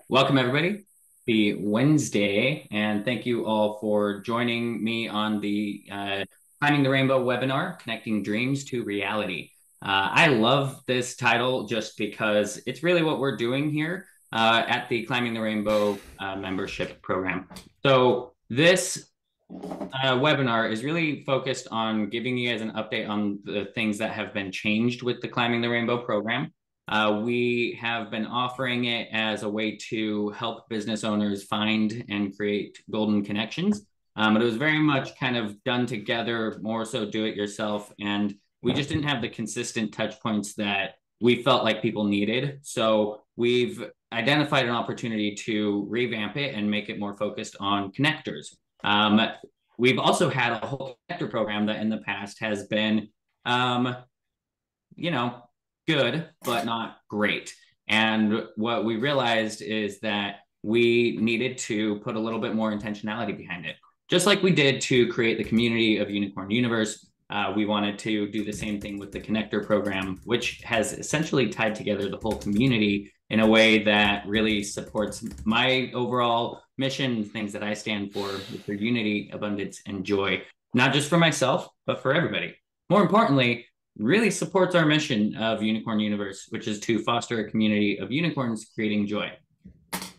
Welcome, everybody. The Wednesday, and thank you all for joining me on the Finding the Rainbow webinar, Connecting Dreams to Reality. I love this title just because it's really what we're doing here at the Climbing the Rainbow membership program. So this webinar is really focused on giving you guys an update on the things that have been changed with the Climbing the Rainbow program. We have been offering it as a way to help business owners find and create golden connections. But it was very much kind of done together, more so do it yourself. And we just didn't have the consistent touch points that we felt like people needed. So we've identified an opportunity to revamp it and make it more focused on connectors. We've also had a whole connector program that in the past has been, good, but not great. And what we realized is that we needed to put a little bit more intentionality behind it. Just like we did to create the community of Unicorn Universe, we wanted to do the same thing with the Connector program, which has essentially tied together the whole community in a way that really supports my overall mission, things that I stand for, which are unity, abundance, and joy, not just for myself, but for everybody. More importantly, really supports our mission of Unicorn Universe, which is to foster a community of unicorns creating joy.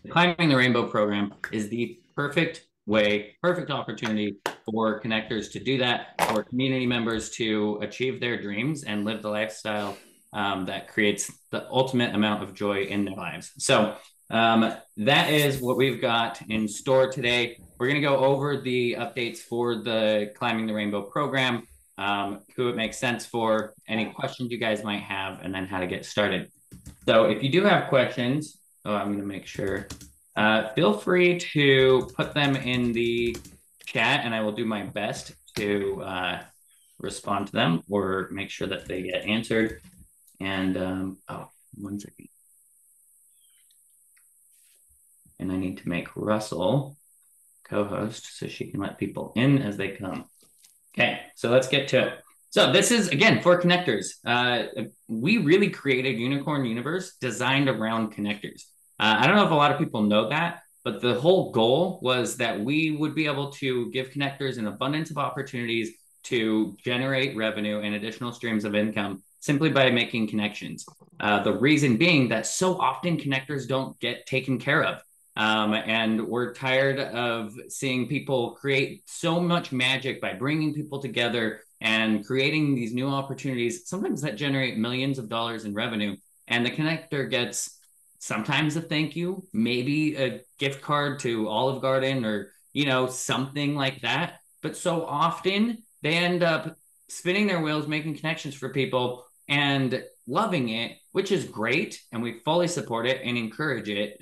The Climbing the Rainbow program is the perfect opportunity for connectors to do that, for community members to achieve their dreams and live the lifestyle that creates the ultimate amount of joy in their lives. So that is what we've got in store today. We're going to go over the updates for the Climbing the Rainbow program, who it makes sense for, any questions you guys might have, and then how to get started. So if you do have questions, I'm going to make sure, feel free to put them in the chat, and I will do my best to respond to them or make sure that they get answered. And, one second. And I need to make Russell co-host so she can let people in as they come. Okay, so let's get to it. So this is, again, for connectors. We really created Unicorn Universe designed around connectors. I don't know if a lot of people know that, but the whole goal was that we would be able to give connectors an abundance of opportunities to generate revenue and additional streams of income simply by making connections. The reason being that so often connectors don't get taken care of. And we're tired of seeing people create so much magic by bringing people together and creating these new opportunities, sometimes that generate millions of dollars in revenue. And the connector gets sometimes a thank you, maybe a gift card to Olive Garden or, something like that. But so often they end up spinning their wheels, making connections for people and loving it, which is great. And we fully support it and encourage it.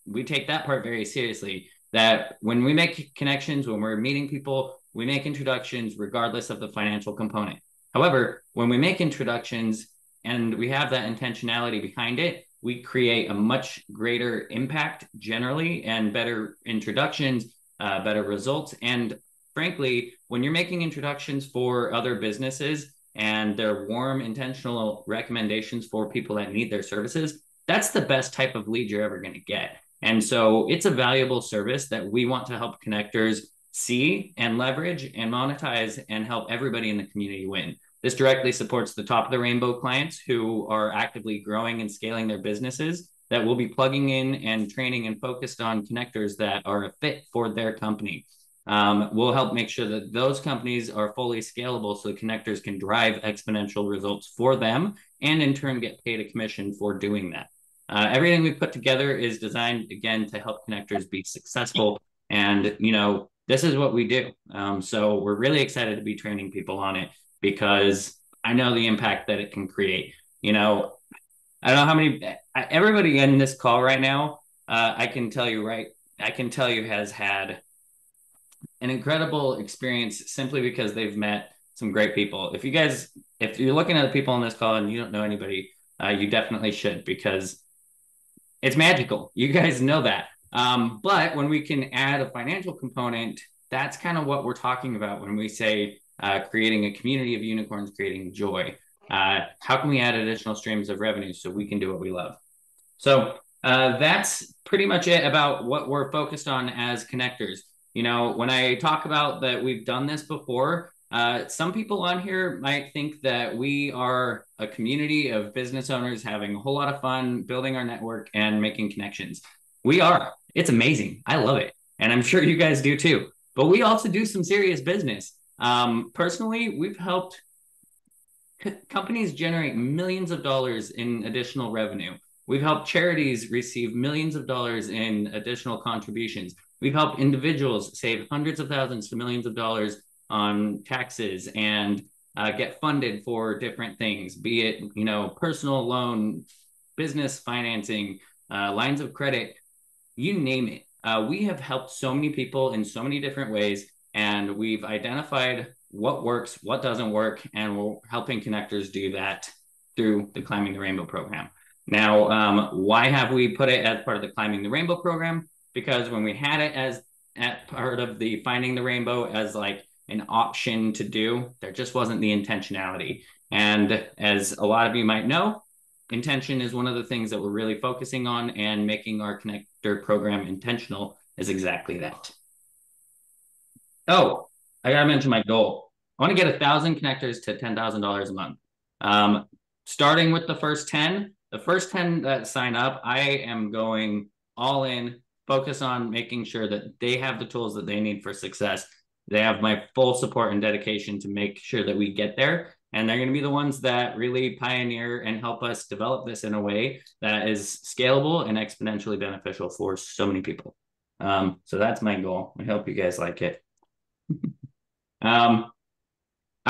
We take that part very seriously, that when we make connections, when we're meeting people, we make introductions regardless of the financial component. However, when we make introductions and we have that intentionality behind it, we create a much greater impact generally and better introductions, better results. And frankly, when you're making introductions for other businesses and they're warm, intentional recommendations for people that need their services, that's the best type of lead you're ever going to get. And so it's a valuable service that we want to help connectors see and leverage and monetize and help everybody in the community win. This directly supports the top of the rainbow clients who are actively growing and scaling their businesses that will be plugging in and training and focused on connectors that are a fit for their company. We'll help make sure that those companies are fully scalable so the connectors can drive exponential results for them and in turn get paid a commission for doing that. Everything we put together is designed, again, to help connectors be successful. And, this is what we do. So we're really excited to be training people on it because I know the impact that it can create. I don't know how many, everybody in this call right now, I can tell you has had an incredible experience simply because they've met some great people. If you're looking at the people on this call and you don't know anybody, you definitely should, because it's magical. You guys know that. But when we can add a financial component, that's kind of what we're talking about when we say creating a community of unicorns, creating joy. How can we add additional streams of revenue so we can do what we love? So That's pretty much it about what we're focused on as connectors. You know, when I talk about that we've done this before, some people on here might think that we are a community of business owners having a whole lot of fun building our network and making connections. We are. It's amazing. I love it. And I'm sure you guys do too. But we also do some serious business. Personally, we've helped companies generate millions of dollars in additional revenue. We've helped charities receive millions of dollars in additional contributions. We've helped individuals save hundreds of thousands to millions of dollars on taxes and get funded for different things, be it, you know, personal loan, business financing, lines of credit, you name it. We have helped so many people in so many different ways, and we've identified what works, what doesn't work, and we're helping connectors do that through the Climbing the Rainbow program. Now, why have we put it as part of the Climbing the Rainbow program? Because when we had it as at part of the Finding the Rainbow as like an option to do, there just wasn't the intentionality. And as a lot of you might know, intention is one of the things that we're really focusing on, and making our connector program intentional is exactly that. Oh, I gotta mention my goal. I want to get 1,000 connectors to $10,000 a month. Starting with the first 10 that sign up, I am going all in, focus on making sure that they have the tools that they need for success. They have my full support and dedication to make sure that we get there. And they're going to be the ones that really pioneer and help us develop this in a way that is scalable and exponentially beneficial for so many people. So that's my goal. I hope you guys like it. I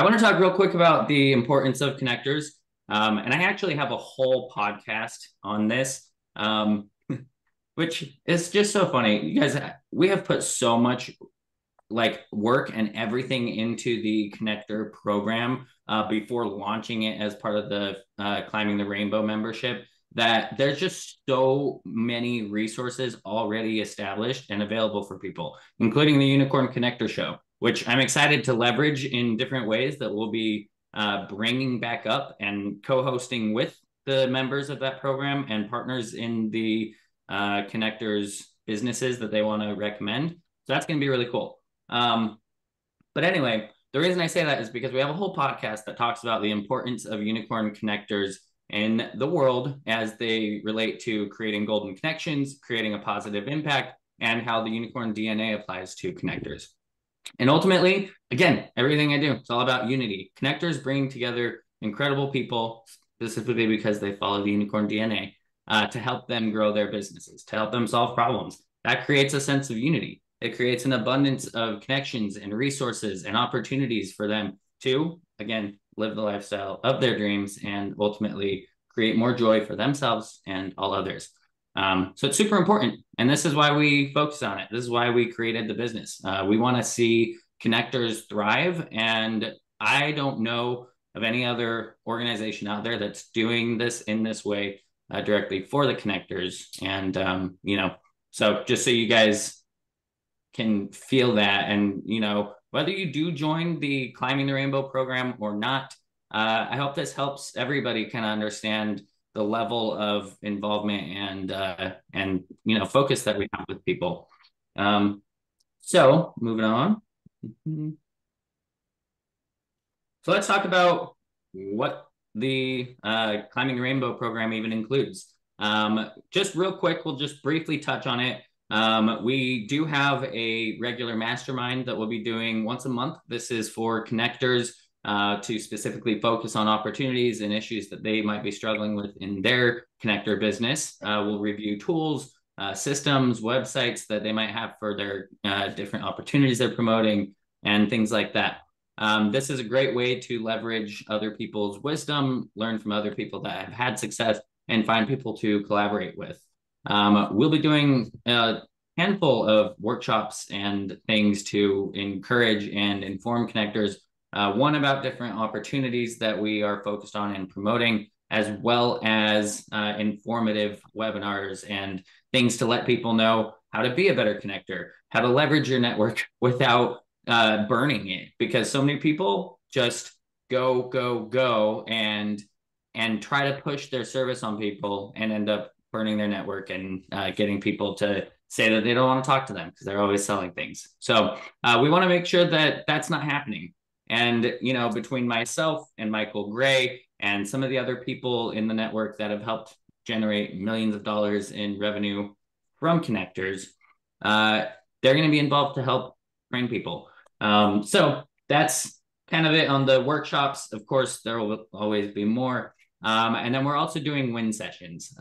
want to talk real quick about the importance of connectors. And I actually have a whole podcast on this, which is just so funny. You guys, we have put so much like work and everything into the connector program before launching it as part of the Climbing the Rainbow membership, that there's just so many resources already established and available for people, including the Unicorn Connector Show, which I'm excited to leverage in different ways that we'll be bringing back up and co-hosting with the members of that program and partners in the connectors businesses that they want to recommend. So that's going to be really cool. But anyway, the reason I say that is because we have a whole podcast that talks about the importance of unicorn connectors in the world as they relate to creating golden connections, creating a positive impact, and how the unicorn DNA applies to connectors. And ultimately, again, everything I do, it's all about unity. Connectors bring together incredible people, specifically because they follow the unicorn DNA, to help them grow their businesses, to help them solve problems. That creates a sense of unity. It creates an abundance of connections and resources and opportunities for them to, again, live the lifestyle of their dreams and ultimately create more joy for themselves and all others. So it's super important. And this is why we focus on it. This is why we created the business. We want to see connectors thrive. And I don't know of any other organization out there that's doing this in this way directly for the connectors. And, you know, so just so you guys can feel that, and, you know, whether you do join the Climbing the Rainbow program or not, I hope this helps everybody kind of understand the level of involvement and you know, focus that we have with people. So moving on. So let's talk about what the Climbing the Rainbow program even includes. Just real quick, we'll just briefly touch on it. We do have a regular mastermind that we'll be doing once a month. This is for connectors to specifically focus on opportunities and issues that they might be struggling with in their connector business. We'll review tools, systems, websites that they might have for their different opportunities they're promoting, and things like that. This is a great way to leverage other people's wisdom, learn from other people that have had success, and find people to collaborate with. We'll be doing a handful of workshops and things to encourage and inform connectors, one about different opportunities that we are focused on and promoting, as well as informative webinars and things to let people know how to be a better connector, how to leverage your network without burning it, because so many people just go and try to push their service on people and end up burning their network and getting people to say that they don't want to talk to them because they're always selling things. So we want to make sure that that's not happening. And, you know, between myself and Michael Gray and some of the other people in the network that have helped generate millions of dollars in revenue from connectors, they're going to be involved to help train people. So that's kind of it on the workshops. Of course, there will always be more. And then we're also doing win sessions.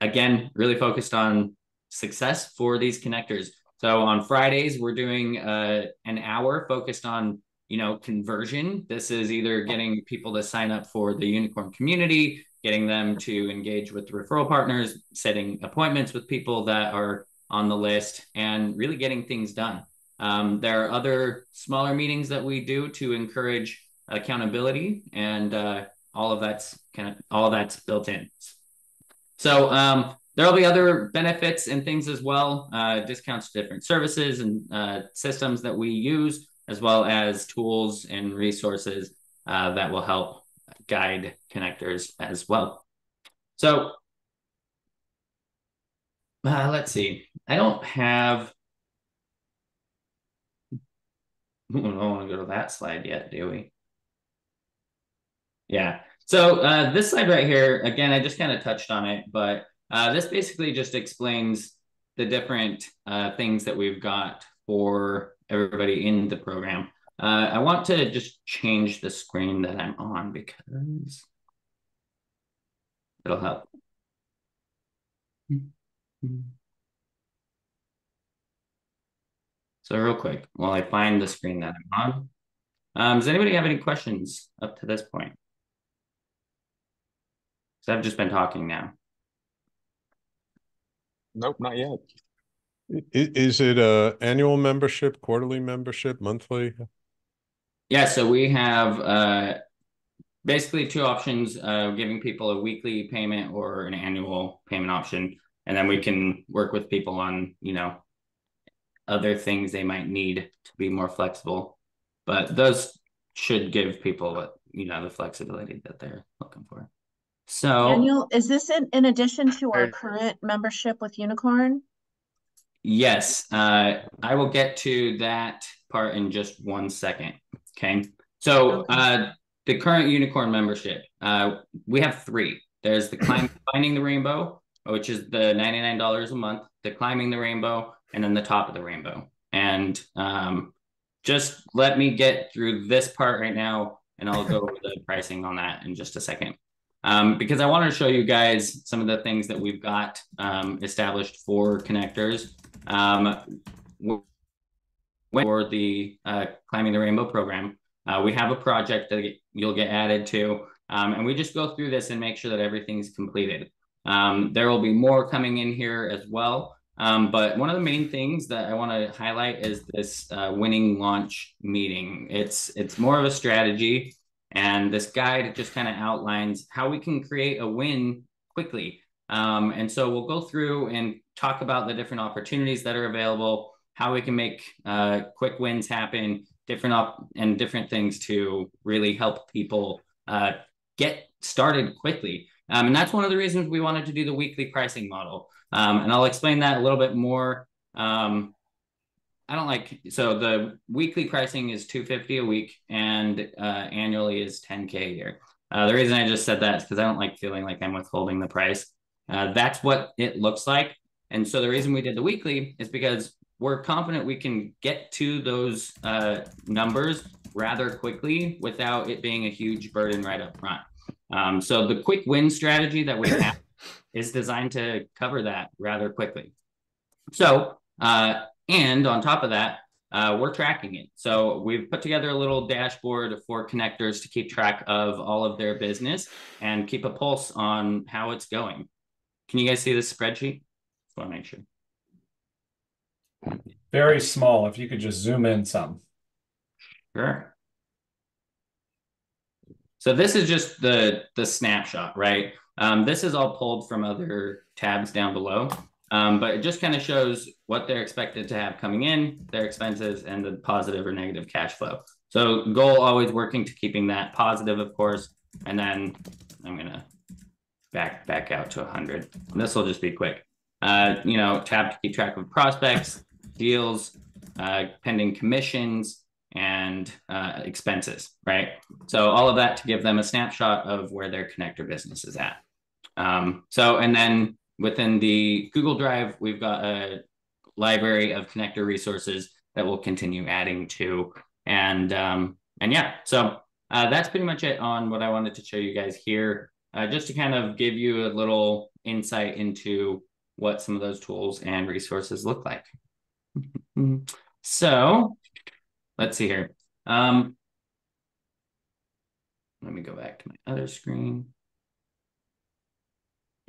Again, really focused on success for these connectors. So on Fridays, we're doing an hour focused on, you know, conversion. This is either getting people to sign up for the unicorn community, getting them to engage with referral partners, setting appointments with people that are on the list, and really getting things done. There are other smaller meetings that we do to encourage accountability, and all of that's built in. So there'll be other benefits and things as well, discounts to different services and systems that we use, as well as tools and resources that will help guide connectors as well. So let's see. I don't want to go to that slide yet, do we? Yeah. So this slide right here, again, I just kind of touched on it, but this basically just explains the different things that we've got for everybody in the program. I want to just change the screen that I'm on because it'll help. So real quick, while I find the screen that I'm on, does anybody have any questions up to this point? So I've just been talking now. Nope, not yet. Is it a annual membership, quarterly membership, monthly? Yeah, so we have basically two options, giving people a weekly payment or an annual payment option. And then we can work with people on, you know, other things they might need to be more flexible. But those should give people, you know, the flexibility that they're looking for. So Daniel, is this in addition to our current membership with Unicorn? Yes, I will get to that part in just 1 second. Okay. So the current Unicorn membership, we have three. There's the Finding the Rainbow, which is the $99 a month, the Climbing the Rainbow, and then the Top of the Rainbow. And just let me get through this part right now, and I'll go over the pricing on that in just a second. Because I want to show you guys some of the things that we've got established for connectors for the Climbing the Rainbow program. We have a project that you'll get added to, and we just go through this and make sure that everything's completed. There will be more coming in here as well, but one of the main things that I want to highlight is this winning launch meeting. It's more of a strategy. And this guide just kind of outlines how we can create a win quickly. And so we'll go through and talk about the different opportunities that are available, how we can make quick wins happen, different things to really help people get started quickly. And that's one of the reasons we wanted to do the weekly pricing model. And I'll explain that a little bit more. So the weekly pricing is $250 a week, and annually is $10K a year. The reason I just said that is because I don't like feeling like I'm withholding the price. That's what it looks like. And so the reason we did the weekly is because we're confident we can get to those numbers rather quickly without it being a huge burden right up front. So the quick win strategy that we have is designed to cover that rather quickly. So, and on top of that, we're tracking it. So we've put together a little dashboard for connectors to keep track of all of their business and keep a pulse on how it's going. Can you guys see this spreadsheet? Just want to make sure. Very small. If you could just zoom in some. Sure. So this is just the snapshot, right? This is all pulled from other tabs down below. But it just kind of shows what they're expected to have coming in, their expenses, and the positive or negative cash flow. So goal always working to keeping that positive, of course. And then I'm going to back out to 100. And this will just be quick. Tab to keep track of prospects, deals, pending commissions, and expenses, right? So all of that to give them a snapshot of where their connector business is at. And then within the Google Drive, we've got a library of connector resources that we'll continue adding to. And yeah, so that's pretty much it on what I wanted to show you guys here, just to kind of give you a little insight into what some of those tools and resources look like. So let's see here. Let me go back to my other screen.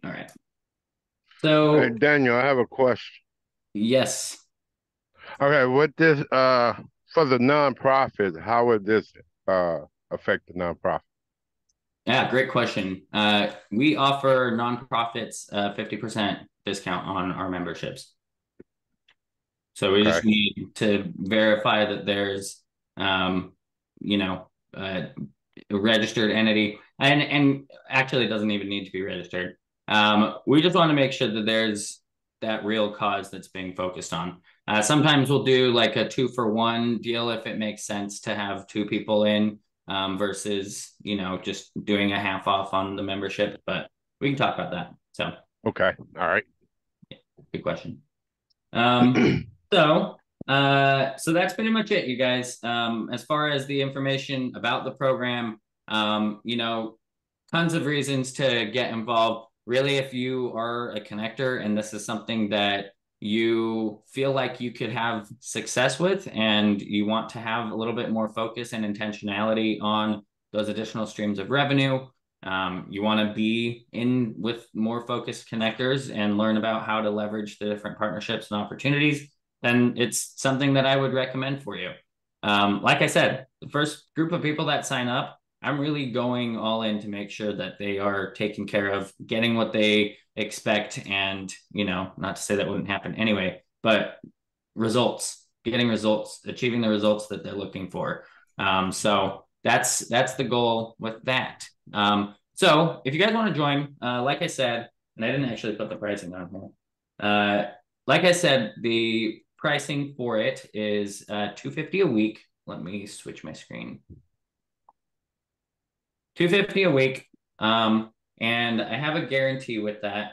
All right. So Hey, Daniel, I have a question. yes. Okay, with this for the nonprofit, how would this affect the nonprofit? Yeah, great question. We offer nonprofits 50% discount on our memberships. So we just need to verify that there's, a registered entity, and actually it doesn't even need to be registered. We just want to make sure that there's that real cause that's being focused on. Sometimes we'll do like a 2-for-1 deal if it makes sense to have 2 people in versus, just doing a half off on the membership, but we can talk about that. So, okay. All right. Good question. So that's pretty much it, you guys. As far as the information about the program, tons of reasons to get involved. Really, if you are a connector and this is something that you feel like you could have success with and you want to have a little bit more focus and intentionality on those additional streams of revenue, you want to be in with more focused connectors and learn about how to leverage the different partnerships and opportunities, then it's something that I would recommend for you. Like I said, the first group of people that sign up, I'm really going all in to make sure that they are taken care of, getting what they expect, and, not to say that wouldn't happen anyway, but getting results, achieving the results that they're looking for. So that's the goal with that. So if you guys want to join, like I said, and I didn't actually put the pricing on here. Like I said, the pricing for it is $250 a week. Let me switch my screen. $250 a week. And I have a guarantee with that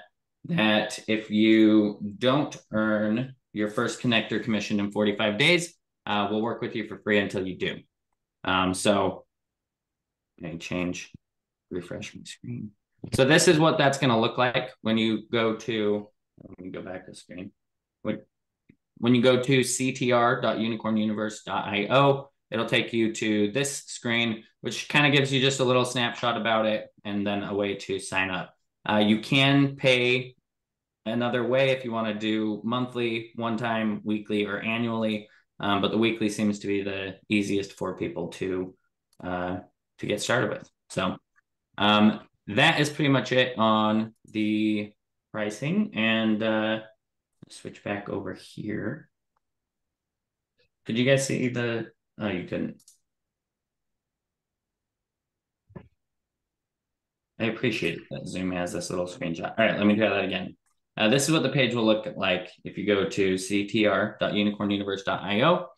if you don't earn your first connector commission in 45 days, we'll work with you for free until you do. So let me refresh my screen. So this is what that's going to look like when you go to, let me go back to the screen. When you go to ctr.unicornuniverse.io, it'll take you to this screen, which kind of gives you just a little snapshot about it and then a way to sign up. You can pay another way if you want to do monthly, one time, weekly, or annually, but the weekly seems to be the easiest for people to get started with. So that is pretty much it on the pricing. And switch back over here. Could you guys see the... Oh, you couldn't. I appreciate that Zoom has this little screenshot. All right, let me try that again. This is what the page will look like if you go to ctr.unicornuniverse.io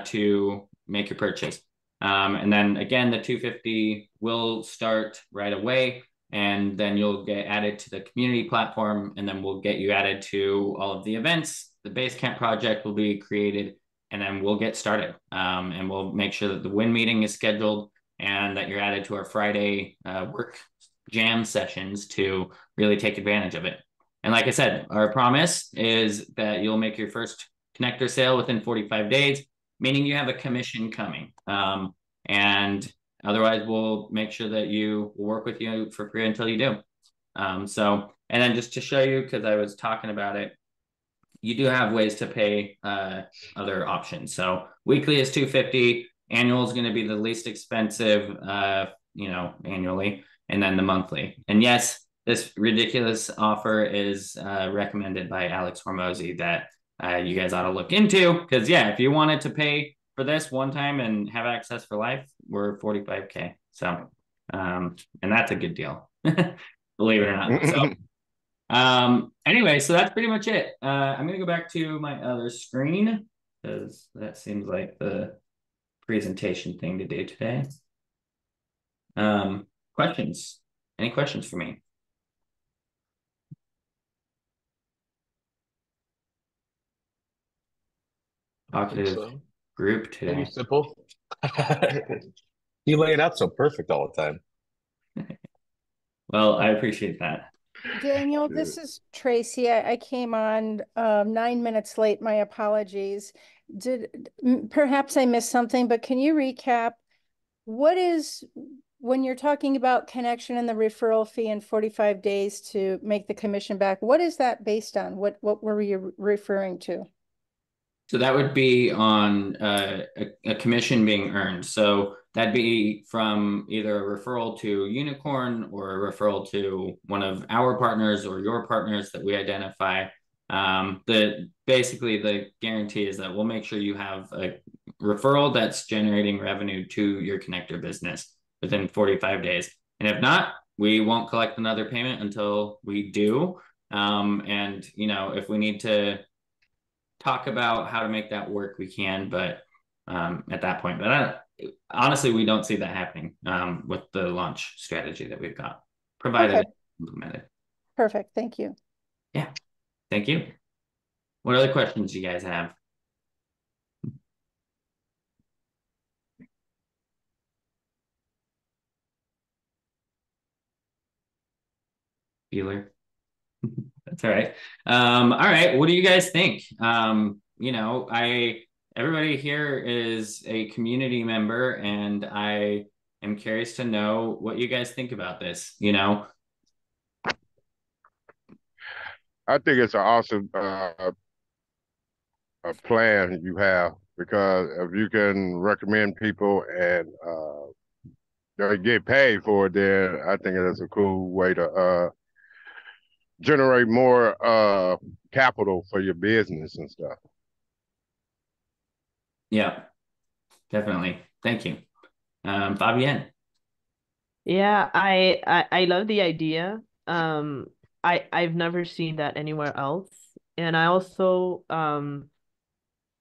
to make your purchase. And then again, the $250 will start right away, and then you'll get added to the community platform, and then we'll get you added to all of the events. The Basecamp project will be created, and then we'll get started. And we'll make sure that the win meeting is scheduled and that you're added to our Friday work jam sessions to really take advantage of it. And like I said, our promise is that you'll make your first connector sale within 45 days, meaning you have a commission coming. And otherwise, we'll make sure that we'll work with you for free until you do. And then just to show you, because I was talking about it, you do have ways to pay other options. So weekly is $250. Annual is going to be the least expensive, annually, and then the monthly. And yes, this ridiculous offer is recommended by Alex Hormozy that you guys ought to look into. Because yeah, if you wanted to pay for this one time and have access for life, we're $45K. So, and that's a good deal. believe it or not. So anyway, so that's pretty much it. I'm gonna go back to my other screen because that seems like the presentation thing to do today. Questions? Any questions for me? Talkative group today. Pretty simple. You lay it out so perfect all the time. Well, I appreciate that. Daniel, this is Tracy. I came on 9 minutes late. My apologies. Perhaps I missed something, but can you recap what is, when you're talking about connection and the referral fee and 45 days to make the commission back, what is that based on? What were you referring to? So that would be on a commission being earned. So that'd be from either a referral to Unicorn or a referral to one of our partners or your partners that we identify. Basically the guarantee is that we'll make sure you have a referral that's generating revenue to your connector business within 45 days. And if not, we won't collect another payment until we do. And if we need to talk about how to make that work, we can, but at that point, but honestly, we don't see that happening with the launch strategy that we've got provided and implemented. Perfect. Thank you. Yeah. Thank you. What other questions do you guys have? Bueller. That's all right. All right. What do you guys think? Everybody here is a community member, and I am curious to know what you guys think about this. I think it's an awesome plan you have, because if you can recommend people and they get paid for it, then I think that's a cool way to generate more capital for your business and stuff. Yeah, definitely. Thank you. Fabienne. Yeah, I love the idea. I've never seen that anywhere else. And I also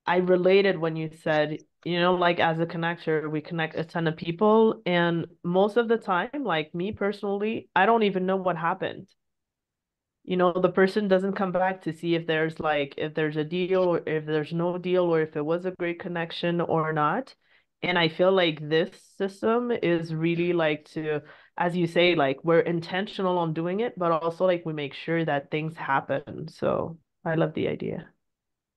I related when you said, like as a connector, we connect a ton of people, and most of the time, like me personally, I don't even know what happened. The person doesn't come back to see if there's a deal or if there's no deal or if it was a great connection or not. And I feel like this system is really as you say, we're intentional on doing it, but also we make sure that things happen. So I love the idea.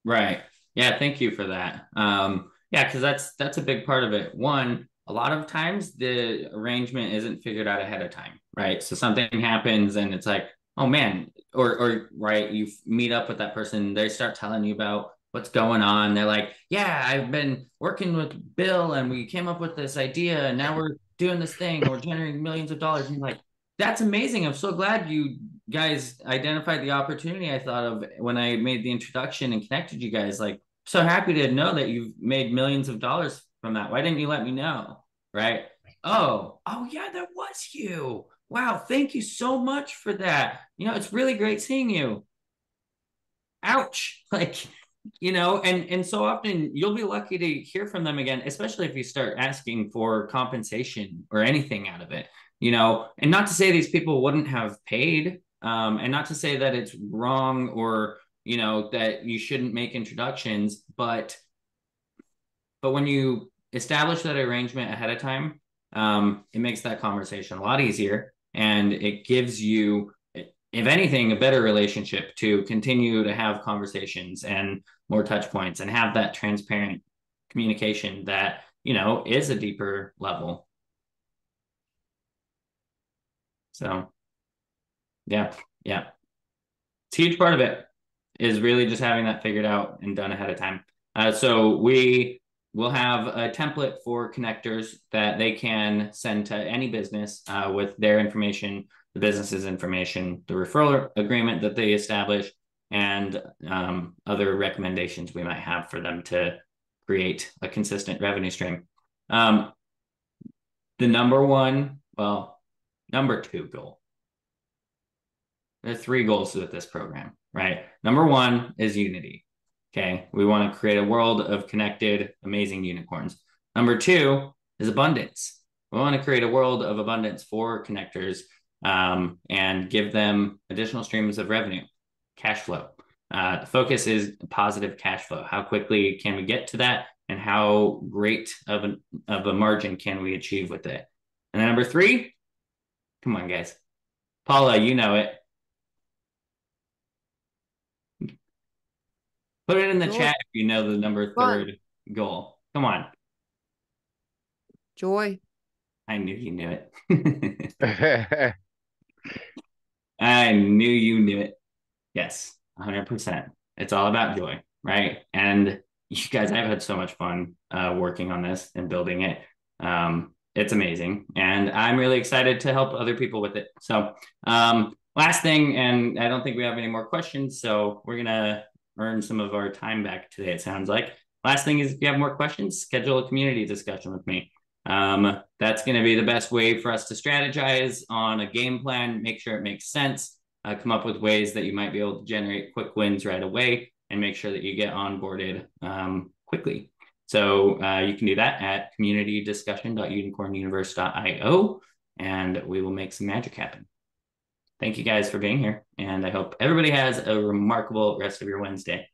Right. Yeah, thank you for that. Yeah, because that's a big part of it. One, a lot of times the arrangement isn't figured out ahead of time, right? So something happens and it's like, oh man, or right, you meet up with that person, they start telling you about what's going on. They're like, yeah, I've been working with Bill and we came up with this idea and now we're doing this thing, we're generating millions of dollars. And you're like, that's amazing. I'm so glad you guys identified the opportunity I thought of when I made the introduction and connected you guys. So happy to know that you've made millions of dollars from that. Why didn't you let me know? Right? Oh yeah, that was you. Wow, thank you so much for that. It's really great seeing you. Ouch. And so often you'll be lucky to hear from them again, especially if you start asking for compensation or anything out of it, and not to say these people wouldn't have paid, and not to say that it's wrong or, that you shouldn't make introductions, but when you establish that arrangement ahead of time, it makes that conversation a lot easier, and it gives you, if anything, a better relationship to continue to have conversations and more touch points and have that transparent communication that, is a deeper level. So, yeah. It's a huge part of it is really just having that figured out and done ahead of time. So we will have a template for connectors that they can send to any business with their information, the business's information, the referral agreement that they establish, and other recommendations we might have for them to create a consistent revenue stream. The number two goal There are 3 goals with this program, right? Number 1 is unity. Okay. We want to create a world of connected, amazing unicorns. Number 2 is abundance. We want to create a world of abundance for connectors and give them additional streams of revenue, cash flow. The focus is positive cash flow. How quickly can we get to that? And how great of a margin can we achieve with it? And then number 3, come on, guys. Paula, you know it. Put it in the chat if you know the number 3rd goal. Come on. Joy. I knew you knew it. I knew you knew it. Yes, 100%. It's all about joy, right? And you guys, I've had so much fun working on this and building it. It's amazing. And I'm really excited to help other people with it. So last thing, and I don't think we have any more questions, so we're going to earn some of our time back today, it sounds like. Last thing is, if you have more questions, schedule a community discussion with me. That's going to be the best way for us to strategize on a game plan, make sure it makes sense, come up with ways that you might be able to generate quick wins right away, and make sure that you get onboarded quickly. So you can do that at communitydiscussion.unicornuniverse.io, and we will make some magic happen. Thank you guys for being here, and I hope everybody has a remarkable rest of your Wednesday.